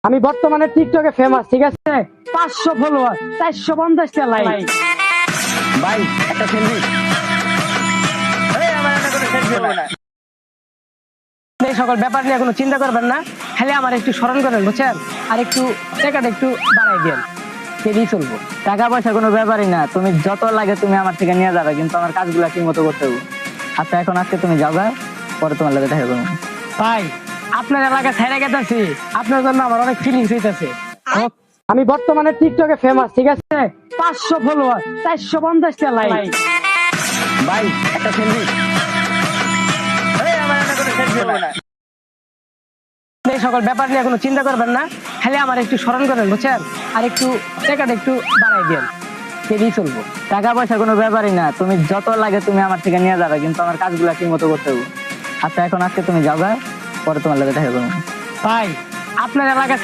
আমি বর্তমানে টিকটকে ফেমাস, ঠিক আছে? 500 ফলোয়ার, 450টা লাইক। ভাই একটা সেলফি। আমার একটা করে সেলফি হবে না। এই সকল ব্যাপার নিয়ে কোনো চিন্তা করবেন না, খালি আমার একটু স্মরণ করেন, বুঝছেন? আর একটু টাকাটা একটু বাড়াই দেন, সেটাই চলবো। টাকা পয়সা কোনো ব্যাপারই না, তুমি যত লাগে তুমি আমার থেকে নিয়ে যাবে, কিন্তু আমার কাজগুলো ঠিক মতো করতে হবে। আচ্ছা এখন আজকে তুমি যাও গা, পরে তোমার লাগে দেখা করবো। ভাই আপনার এলাকা ছেড়ে গেতেছি, আপনার জন্য আমার অনেক ফিলিংস হইতেছে। আমি বর্তমানে টিকটকে ফেমাস, ঠিক আছে? 500 ফলোয়ার, 450টা লাইক। ভাই একটা সেলফি। আমার একটা করে সেলফি হবে না। এই সকল ব্যাপার নিয়ে কোনো চিন্তা করবেন না, খালি আমার একটু স্মরণ করেন, বুঝছেন? আর একটু টাকাটা একটু বাড়াই দেন, সেটাই চলবো। টাকা পয়সা কোনো ব্যাপারই না, তুমি যত লাগে তুমি আমার থেকে নিয়ে যাবে, কিন্তু আমার কাজগুলো ঠিক মতো করতে হবে। আচ্ছা এখন আজকে তুমি যাও গা, পরে তোমার লাগে দেখা করবো। ভাই আপনার এলাকা